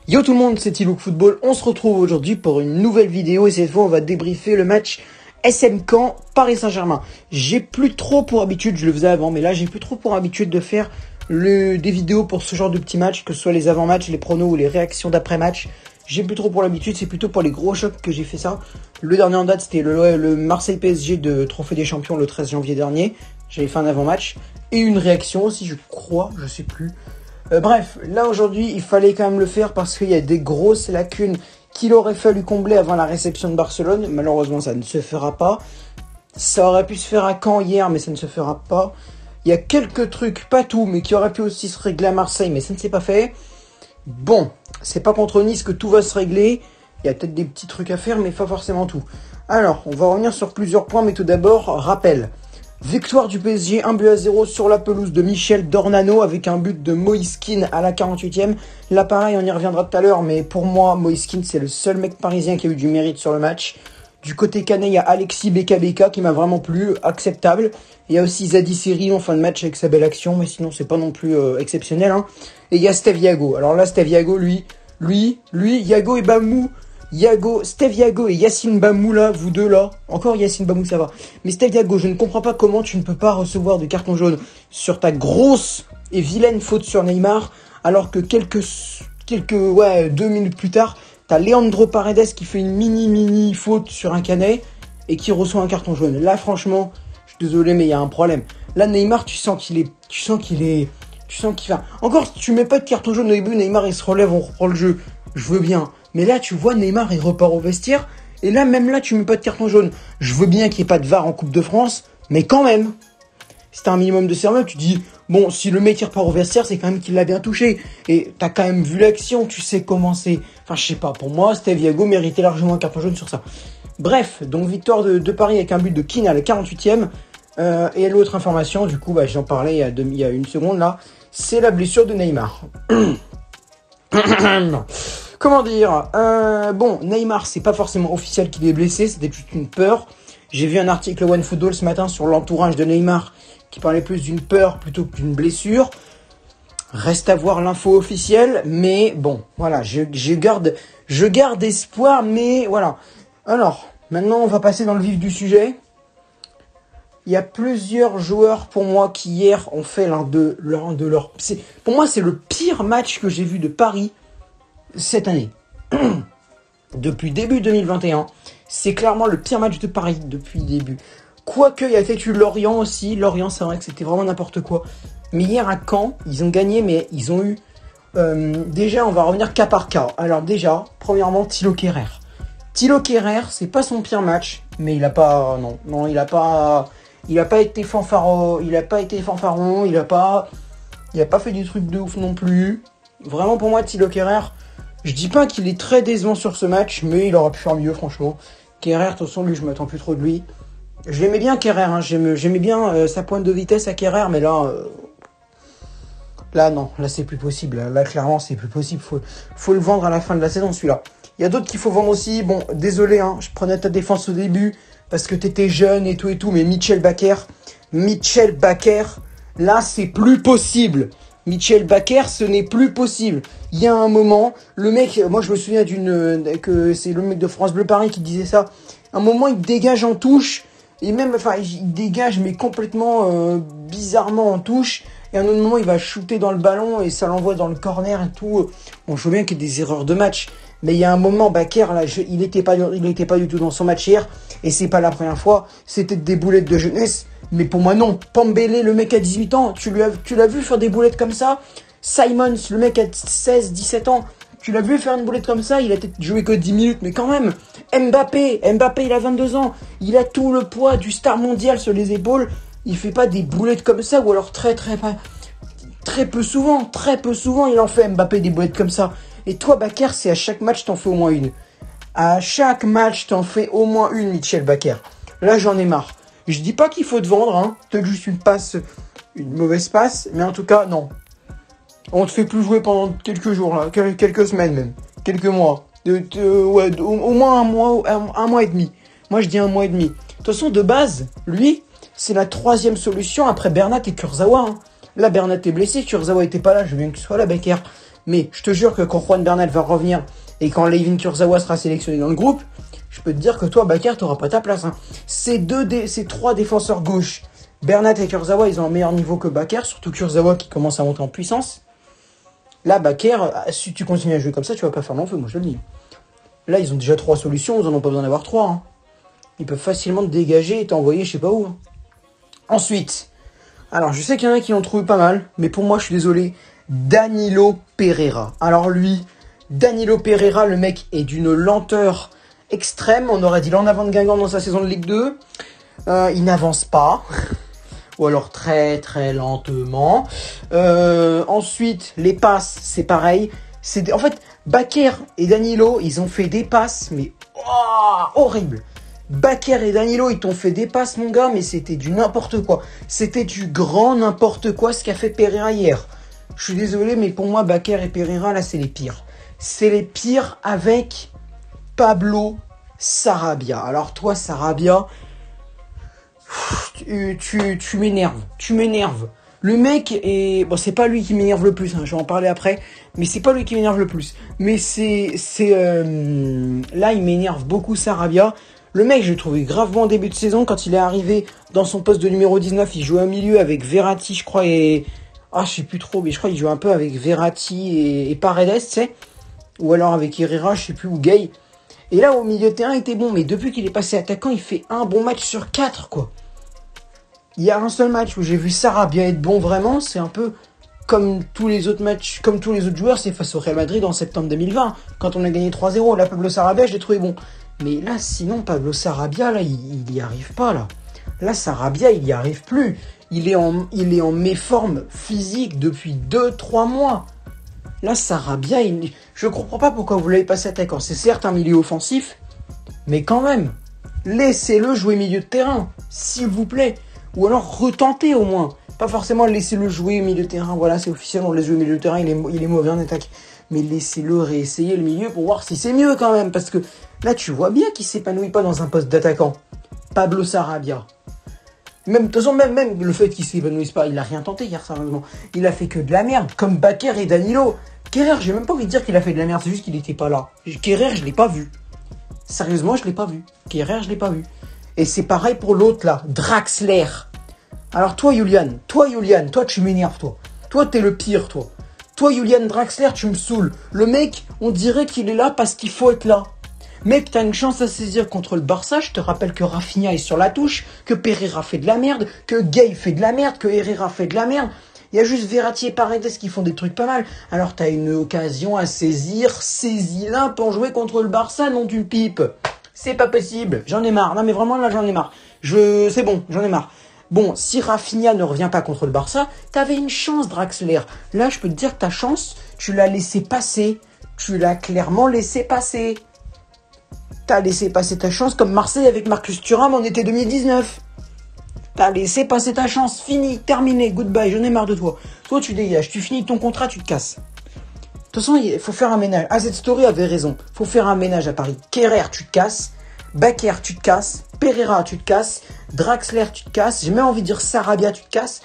Yo tout le monde, c'est Ilook Football. On se retrouve aujourd'hui pour une nouvelle vidéo et cette fois on va débriefer le match SM Caen Paris Saint-Germain. J'ai plus trop pour habitude, je le faisais avant, mais là j'ai plus trop pour habitude de faire des vidéos pour ce genre de petits matchs, que ce soit les avant-matchs, les pronos ou les réactions d'après-match. J'ai plus trop pour l'habitude, c'est plutôt pour les gros chocs que j'ai fait ça. Le dernier en date c'était le Marseille PSG de Trophée des Champions le 13 janvier dernier. J'avais fait un avant-match et une réaction aussi, je crois, je sais plus. Bref, là aujourd'hui, il fallait quand même le faire parce qu'il y a des grosses lacunes qu'il aurait fallu combler avant la réception de Barcelone. Malheureusement, ça ne se fera pas. Ça aurait pu se faire à Caen hier, mais ça ne se fera pas. Il y a quelques trucs, pas tout, mais qui auraient pu aussi se régler à Marseille, mais ça ne s'est pas fait. Bon, c'est pas contre Nice que tout va se régler. Il y a peut-être des petits trucs à faire, mais pas forcément tout. Alors, on va revenir sur plusieurs points, mais tout d'abord, rappel. Victoire du PSG 1-0 sur la pelouse de Michel Dornano avec un but de Moïse Kean à la 48e. Là pareil, on y reviendra tout à l'heure, mais pour moi, Moïse Kean c'est le seul mec parisien qui a eu du mérite sur le match. Du côté canet, il y a Alexis Beka qui m'a vraiment plu, acceptable. Il y a aussi Zadi Seri en fin de match avec sa belle action, mais sinon c'est pas non plus exceptionnel. Hein. Et il y a Steve Yago. Alors là, Steve Yago, lui, Yago et Bamou. Steve Yago et Yacine Bamou là, vous deux là, encore Yacine Bamou ça va. Mais Steve Yago, je ne comprends pas comment tu ne peux pas recevoir de carton jaune sur ta grosse et vilaine faute sur Neymar, alors que quelques 2 minutes plus tard, t'as Leandro Paredes qui fait une mini faute sur un canet et qui reçoit un carton jaune. Là franchement, je suis désolé mais il y a un problème. Là Neymar, tu sens qu'il va. Encore, tu mets pas de carton jaune au début, Neymar il se relève, on reprend le jeu. Je veux bien. Mais là, tu vois, Neymar, il repart au vestiaire. Et là, même là, tu mets pas de carton jaune. Je veux bien qu'il n'y ait pas de VAR en Coupe de France. Mais quand même, si t'as un minimum de sérieux, tu dis, bon, si le mec il repart au vestiaire, c'est quand même qu'il l'a bien touché. Et t'as quand même vu l'action, tu sais comment c'est. Enfin, je sais pas, pour moi, Steve Yago méritait largement un carton jaune sur ça. Bref, donc victoire de Paris avec un but de Kean à la 48e. Et l'autre information, du coup, j'en parlais il y a une seconde là, c'est la blessure de Neymar. Comment dire bon, Neymar, c'est pas forcément officiel qu'il est blessé, c'était juste une peur. J'ai vu un article OneFootball ce matin sur l'entourage de Neymar qui parlait plus d'une peur plutôt que d'une blessure. Reste à voir l'info officielle, mais bon, voilà, je garde espoir, mais voilà. Alors, maintenant, on va passer dans le vif du sujet. Il y a plusieurs joueurs pour moi qui hier ont fait l'un de leurs... Pour moi, c'est le pire match que j'ai vu de Paris cette année. Depuis début 2021, c'est clairement le pire match de Paris depuis le début. Quoique, il y a peut-être eu Lorient aussi. Lorient, c'est vrai que c'était vraiment n'importe quoi. Mais hier à Caen, ils ont gagné, mais ils ont eu... déjà, on va revenir cas par cas. Alors déjà, premièrement, Thilo Kehrer. Thilo Kehrer, c'est pas son pire match, mais il a pas... Non, il a pas été fanfaron, il a pas fait des trucs de ouf non plus. Vraiment pour moi, Thilo Kehrer, je dis pas qu'il est très décevant sur ce match, mais il aurait pu faire mieux franchement. Kehrer, de toute façon, lui, je m'attends plus trop de lui. Je l'aimais bien Kehrer, hein. J'aimais bien sa pointe de vitesse à Kehrer, mais là, non, là c'est plus possible. Là clairement c'est plus possible. Faut le vendre à la fin de la saison celui-là. Il y a d'autres qu'il faut vendre aussi. Bon, désolé, hein, je prenais ta défense au début parce que t'étais jeune et tout, mais Mitchel Bakker, là c'est plus possible. Mitchel Bakker, ce n'est plus possible. Il y a un moment, le mec, moi je me souviens que c'est le mec de France Bleu Paris qui disait ça. Un moment, il dégage en touche, et même, il dégage, mais complètement bizarrement en touche. Et à un autre moment, il va shooter dans le ballon et ça l'envoie dans le corner et tout. Bon, je vois bien qu'il y a des erreurs de match. Mais il y a un moment, Bakker, là, il était pas du tout dans son match hier. Et c'est pas la première fois. C'était des boulettes de jeunesse. Mais pour moi, non. Pambele, le mec à 18 ans, tu l'as vu faire des boulettes comme ça? Simons, le mec à 16, 17 ans, tu l'as vu faire une boulette comme ça? Il a peut-être joué que 10 minutes, mais quand même. Mbappé, il a 22 ans. Il a tout le poids du star mondial sur les épaules. Il fait pas des boulettes comme ça, ou alors très peu souvent, il en fait Mbappé des boulettes comme ça. Et toi, Bakker, c'est à chaque match, t'en fais au moins une. À chaque match, t'en fais au moins une, Mitchel Bakker. Là, j'en ai marre. Je dis pas qu'il faut te vendre, hein. Peut-être juste une mauvaise passe, mais en tout cas, non. On te fait plus jouer pendant quelques jours, là, quelques semaines même, quelques mois. Au moins un mois et demi. Moi, je dis un mois et demi. De toute façon, de base, lui, c'est la 3e solution après Bernat et Kurzawa. Hein. Là, Bernat est blessé, Kurzawa était pas là, je veux bien que ce soit là, Bakker. Mais je te jure que quand Juan Bernat va revenir et quand Layvin Kurzawa sera sélectionné dans le groupe, je peux te dire que toi, Bakar, t'auras pas ta place. Hein. Ces trois défenseurs gauche, Bernat et Kurzawa, ils ont un meilleur niveau que Bakar, surtout Kurzawa qui commence à monter en puissance. Là, Bakar, si tu continues à jouer comme ça, tu vas pas faire long feu, moi je te le dis. Là, ils ont déjà 3 solutions, ils en ont pas besoin d'avoir 3. Hein. Ils peuvent facilement te dégager et t'envoyer je sais pas où. Hein. Ensuite, alors je sais qu'il y en a qui l'ont trouvé pas mal, mais pour moi, je suis désolé, Danilo Pereira. Alors lui, Danilo Pereira, le mec est d'une lenteur extrême. On aurait dit l'en avant de Guingamp dans sa saison de Ligue 2. Il n'avance pas. Ou alors très très lentement. Ensuite, les passes, c'est pareil. En fait, Bakar et Danilo, ils ont fait des passes, mais horrible. Bakar et Danilo, ils t'ont fait des passes, mon gars, mais c'était du n'importe quoi. C'était du grand n'importe quoi ce qu'a fait Pereira hier. Je suis désolé, mais pour moi, Bakar et Pereira, là, c'est les pires. C'est les pires avec Pablo Sarabia. Alors toi, Sarabia, tu m'énerves. Tu m'énerves. Le mec est... Bon, c'est pas lui qui m'énerve le plus, hein, je vais en parler après. Mais c'est pas lui qui m'énerve le plus. Mais là, il m'énerve beaucoup, Sarabia. Le mec, je l'ai trouvé gravement en début de saison. Quand il est arrivé dans son poste de numéro 19, il jouait au milieu avec Verratti, je crois, et... je sais plus trop, mais je crois qu'il jouait un peu avec Verratti et Paredes, tu sais. Ou alors avec Herrera, je sais plus, ou Gay. Et là, au milieu de terrain, il était bon. Mais depuis qu'il est passé attaquant, il fait un bon match sur 4, quoi. Il y a un seul match où j'ai vu Sarabia être bon vraiment. C'est un peu comme tous les autres matchs, comme tous les autres joueurs, c'est face au Real Madrid en septembre 2020. Quand on a gagné 3-0, là, Pablo Sarabia, je l'ai trouvé bon. Mais là, sinon, Pablo Sarabia, là, il y arrive pas, là. Là, Sarabia, il y arrive plus. Il est en méforme physique depuis 2-3 mois. Là, Sarabia, je comprends pas pourquoi vous l'avez passé attaquant. C'est certes un milieu offensif, mais quand même, laissez-le jouer milieu de terrain, s'il vous plaît. Ou alors retentez au moins. Pas forcément laissez-le jouer milieu de terrain. Voilà, c'est officiel, on le laisse jouer milieu de terrain, il est mauvais en attaque. Mais laissez-le réessayer le milieu pour voir si c'est mieux quand même. Parce que là, tu vois bien qu'il s'épanouit pas dans un poste d'attaquant. Pablo Sarabia. Même, de toute façon, même le fait qu'il s'épanouisse pas, il a rien tenté hier, sérieusement. Il a fait que de la merde, comme Bakar et Danilo. Kerrer, j'ai même pas envie de dire qu'il a fait de la merde, c'est juste qu'il était pas là. Kerrer, je l'ai pas vu. Sérieusement, je l'ai pas vu. Kerrer, je l'ai pas vu. Et c'est pareil pour l'autre là, Draxler. Alors toi, Julian, toi, tu m'énerves, toi. Toi, t'es le pire, toi. Toi, Julian Draxler, tu me saoules. Le mec, on dirait qu'il est là parce qu'il faut être là. Mec, t'as une chance à saisir contre le Barça. Je te rappelle que Rafinha est sur la touche, que Pereira fait de la merde, que Gay fait de la merde, que Herrera fait de la merde. Il y a juste Verratti et Paredes qui font des trucs pas mal. Alors t'as une occasion à saisir, saisis-la pour jouer contre le Barça, non d'une pipe. C'est pas possible, j'en ai marre. Non mais vraiment là j'en ai marre. C'est bon, j'en ai marre. Bon, si Rafinha ne revient pas contre le Barça, t'avais une chance, Draxler. Là, je peux te dire que ta chance, tu l'as laissé passer. Tu l'as clairement laissé passer. T'as laissé passer ta chance comme Marseille avec Marcus Thuram en été 2019. T'as laissé passer ta chance. Fini, terminé, goodbye, j'en ai marre de toi. Toi, tu dégages, tu finis ton contrat, tu te casses. De toute façon, il faut faire un ménage. AZ Story avait raison. Faut faire un ménage à Paris. Kerrer, tu te casses. Bakar, tu te casses. Pereira, tu te casses. Draxler, tu te casses. J'ai même envie de dire Sarabia, tu te casses.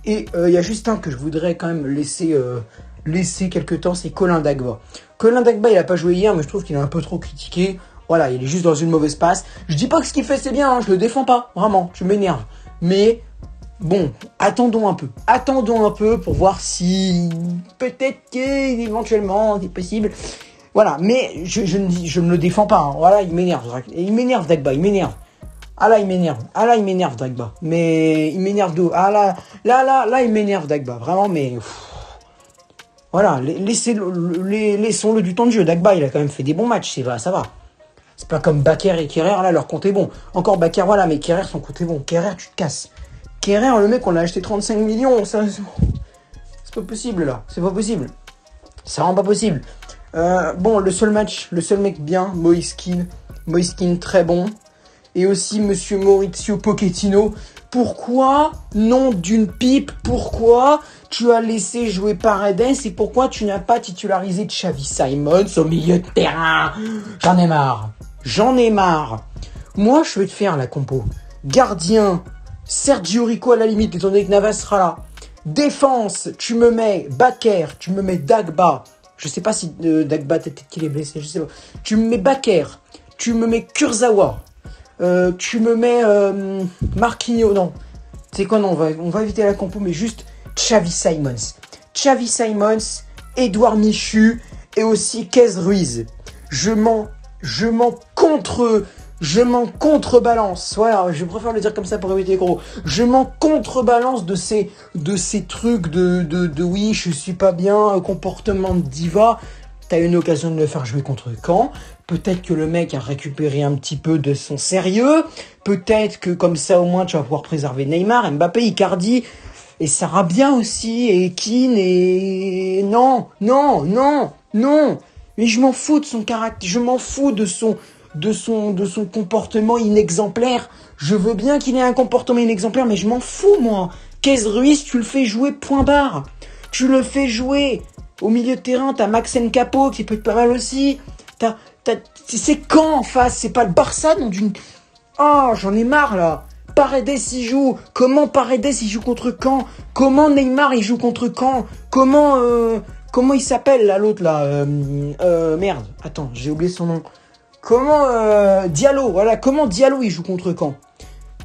Et il y a juste un que je voudrais quand même laisser quelques temps, c'est Colin Dagba. Colin Dagba, il a pas joué hier, mais je trouve qu'il est un peu trop critiqué. Voilà, il est juste dans une mauvaise passe. Je dis pas que ce qu'il fait c'est bien, hein, je le défends pas, vraiment, tu m'énerves. Mais bon, attendons un peu. Attendons un peu pour voir si peut-être qu'éventuellement c'est possible. Voilà, mais je ne le défends pas. Hein. Voilà, il m'énerve. Il m'énerve Dagba, il m'énerve. Ah là, il m'énerve. Ah là, il m'énerve Dagba. Mais il m'énerve d'où? Ah là, il m'énerve Dagba. Vraiment, mais voilà, laissons-le du temps de jeu. Dagba, il a quand même fait des bons matchs, ça va. C'est pas comme Bakar et Kerrer, là, leur compte est bon. Encore Bakar, voilà, mais Kerrer, son compte est bon. Kerrer, tu te casses. Kerrer, le mec, on l'a acheté 35 millions. C'est pas possible, là. C'est pas possible. Ça rend pas possible. Bon, le seul mec bien, Moïse Kean, très bon. Et aussi Monsieur Maurizio Pochettino. Pourquoi, nom d'une pipe, pourquoi tu as laissé jouer Paredes et pourquoi tu n'as pas titularisé Xavi Simons au milieu de terrain? J'en ai marre. Moi, je vais te faire la compo. Gardien, Sergio Rico à la limite, étant donné que Navas sera là. Défense, tu me mets Bakar, tu me mets Dagba, Je sais pas si Dagba, peut-être qu'il est blessé, je sais pas. Tu me mets Bakker, tu me mets Kurzawa, tu me mets Marquinhos, non. C'est quoi, non, on va éviter la compo, mais juste Xavi Simons. Xavi Simons, Edouard Michu et aussi Kez Ruiz. Je m'en contrebalance. Voilà, je préfère le dire comme ça pour éviter les gros. Je m'en contrebalance de ces trucs de oui, je suis pas bien, comportement de diva. T'as une occasion de le faire jouer contre Caen. Peut-être que le mec a récupéré un petit peu de son sérieux. Peut-être que comme ça, au moins, tu vas pouvoir préserver Neymar, Mbappé, Icardi, et Sarabia aussi, et Keane, et... Non. Mais je m'en fous de son caractère, je m'en fous de son comportement inexemplaire. Je veux bien qu'il ait un comportement inexemplaire, mais je m'en fous, moi. Kez Ruiz, tu le fais jouer, point barre. Tu le fais jouer. Au milieu de terrain, t'as Maxence Capo, qui peut être pas mal aussi. C'est Caen en face, c'est pas le Barça, non d'une... Oh, j'en ai marre, là. Paredes, il joue. Comment Paredes, il joue contre Caen? Comment Neymar, il joue contre Caen? Comment il s'appelle, là, l'autre, là? Merde. Attends, j'ai oublié son nom. Comment Diallo, voilà, comment Diallo il joue contre Caen?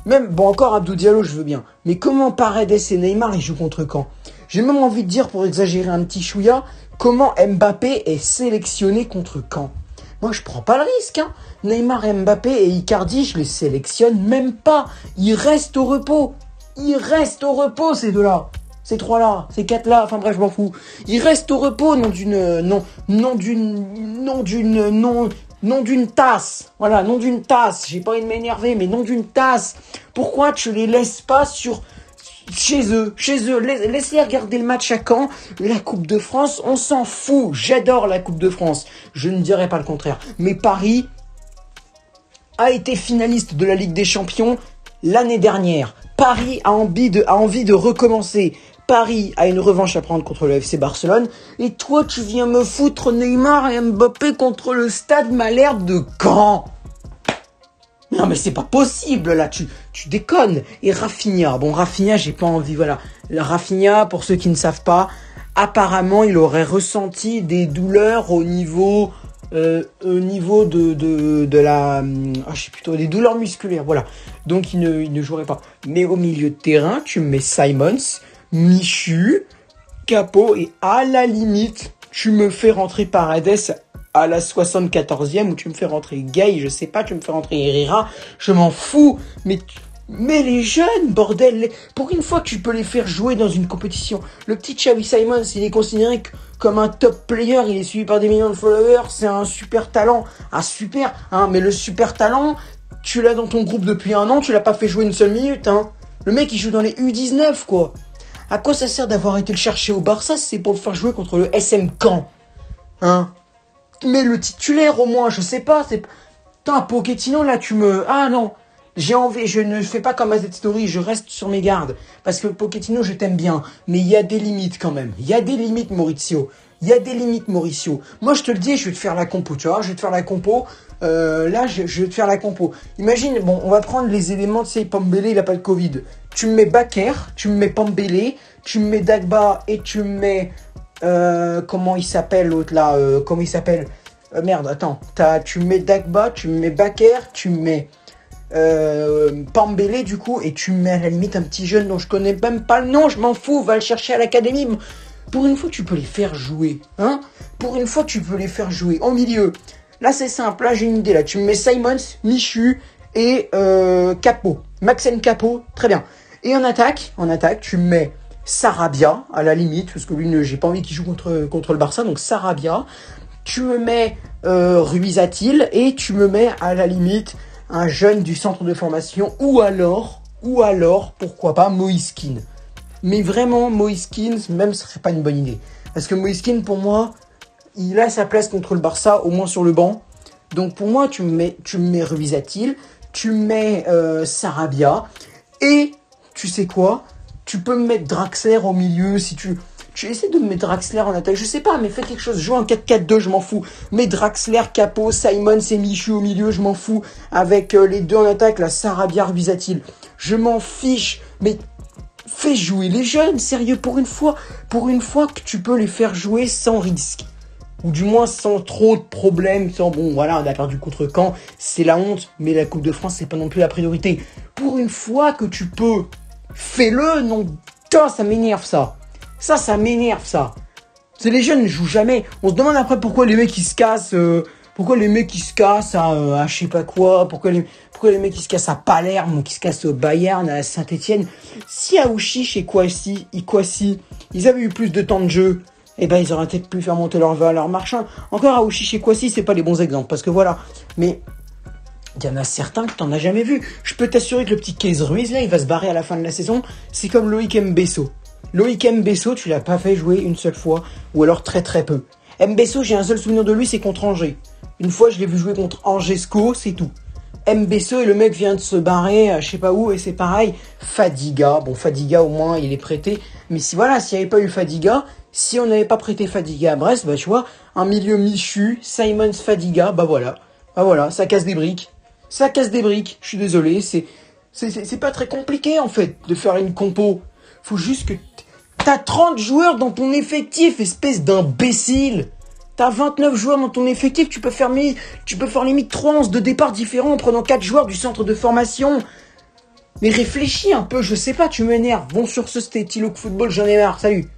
Même, bon, encore Abdou Diallo, je veux bien. Mais comment Paredes et Neymar ils jouent contre Caen? J'ai même envie de dire, pour exagérer un petit chouïa, comment Mbappé est sélectionné contre Caen? Moi, je prends pas le risque, hein. Neymar, Mbappé et Icardi, je les sélectionne même pas. Ils restent au repos. Ils restent au repos, ces deux-là. Ces trois-là, ces quatre-là, enfin bref, je m'en fous. Ils restent au repos, non d'une tasse. Voilà, non d'une tasse. J'ai pas envie de m'énerver, mais non d'une tasse. Pourquoi tu les laisses pas chez eux? Laisse-les regarder le match à Caen. La Coupe de France, on s'en fout. J'adore la Coupe de France. Je ne dirais pas le contraire. Mais Paris a été finaliste de la Ligue des Champions l'année dernière. Paris a envie de recommencer. Paris a une revanche à prendre contre le FC Barcelone. Et toi, tu viens me foutre Neymar et Mbappé contre le Stade Malherbe de Caen. Non, mais c'est pas possible, là. Tu déconnes. Et Rafinha. Bon, Rafinha, j'ai pas envie, voilà. Rafinha, pour ceux qui ne savent pas, apparemment, il aurait ressenti des douleurs au niveau de la... je sais plutôt des douleurs musculaires, voilà. Donc, il ne jouerait pas. Mais au milieu de terrain, tu me mets Simons, Michu, Capo, et à la limite, tu me fais rentrer Paredes à la 74e, ou tu me fais rentrer Gay, je sais pas, tu me fais rentrer Herrera, je m'en fous, mais les jeunes, bordel, pour une fois que tu peux les faire jouer dans une compétition. Le petit Xavi Simons, il est considéré comme un top player, il est suivi par des millions de followers, c'est un super talent, mais le super talent, tu l'as dans ton groupe depuis 1 an, tu l'as pas fait jouer une seule minute, hein. Le mec, il joue dans les U19, quoi. À quoi ça sert d'avoir été le chercher au Barça, c'est pour le faire jouer contre le SM Caen, hein. Mais le titulaire, au moins, je sais pas, c'est... Putain, Pochettino, là, Ah, non. J'ai envie, je ne fais pas comme AZ Story, je reste sur mes gardes. Parce que Pochettino, je t'aime bien. Mais il y a des limites, quand même. Il y a des limites, Mauricio. Moi, je te le dis, je vais te faire la compo, tu vois. Je vais te faire la compo. Là, je vais te faire la compo. Imagine, bon, on va prendre les éléments, tu sais, Pambélé, il a pas de Covid. Tu me mets Bakker, tu me mets Pambélé, tu me mets Dagba et tu me mets... comment il s'appelle l'autre là, comment il s'appelle, merde, attends, tu mets Dagba, tu me mets Bakker, tu me mets Pambélé du coup, et tu me mets à la limite un petit jeune dont je connais même pas le nom, je m'en fous, va le chercher à l'académie. Pour une fois tu peux les faire jouer, hein, pour une fois tu peux les faire jouer en milieu. Là c'est simple, là j'ai une idée, là tu me mets Simons, Michu et Capo, Maxence Capo, très bien. Et en attaque tu me mets Sarabia, à la limite, parce que lui, j'ai pas envie qu'il joue contre le Barça, donc Sarabia. Tu me mets Ruiz-Atil, et tu me mets, à la limite, un jeune du centre de formation, ou alors, pourquoi pas, Moïse Kean. Mais vraiment, Moïse Kean, même, ce serait pas une bonne idée. Parce que Moïse Kean, pour moi, il a sa place contre le Barça, au moins sur le banc. Donc, pour moi, tu me mets Ruiz-Atil, tu me mets Sarabia, et, tu sais quoi ? Tu peux me mettre Draxler au milieu si tu essaies de me mettre Draxler en attaque. Je sais pas, mais fais quelque chose. Joue en 4-4-2, je m'en fous. Mets Draxler, Capo, Simons et Michu au milieu, je m'en fous. Avec les deux en attaque, la Sarabia, Ruiz-Atil. Je m'en fiche. Mais fais jouer les jeunes, sérieux, pour une fois que tu peux les faire jouer sans risque. Ou du moins sans trop de problèmes, sans bon voilà, on a perdu contre Caen, c'est la honte, mais la Coupe de France c'est pas non plus la priorité. Pour une fois que tu peux, fais-le, non, putain, ça m'énerve ça. Ça m'énerve ça. C'est les jeunes ne jouent jamais. On se demande après pourquoi les mecs ils se cassent, à je sais pas quoi, pourquoi les mecs ils se cassent à Palerme ou qui se cassent au Bayern, à Saint-Etienne. Si Aouchiche et Kouassi, ils avaient eu plus de temps de jeu, eh ben ils auraient peut-être pu faire monter leur valeur marchand. Encore Aouchiche et Kouassi, c'est pas les bons exemples, parce que voilà. Mais il y en a certains que t'en as jamais vu. Je peux t'assurer que le petit Case Ruiz là, il va se barrer à la fin de la saison. C'est comme Loïc Mbesso. Loïc Mbesso, tu l'as pas fait jouer une seule fois, ou alors très très peu. Mbesso, j'ai un seul souvenir de lui, c'est contre Angers. Une fois, je l'ai vu jouer contre Angesco, c'est tout. Mbesso et le mec vient de se barrer, je sais pas où, et c'est pareil. Fadiga, bon Fadiga au moins il est prêté, mais si voilà, s'il n'y avait pas eu Fadiga, si on n'avait pas prêté Fadiga à Brest, bah tu vois, un milieu Michu, Simons Fadiga, bah voilà, ça casse des briques. Ça casse des briques, je suis désolé, c'est pas très compliqué en fait de faire une compo. Faut juste que t'as 30 joueurs dans ton effectif, espèce d'imbécile. T'as 29 joueurs dans ton effectif, tu peux faire limite 3 11 de départ différents en prenant 4 joueurs du centre de formation. Mais réfléchis un peu, je sais pas, tu m'énerves. Bon, sur ce, c'était Tiloc Football, j'en ai marre, salut.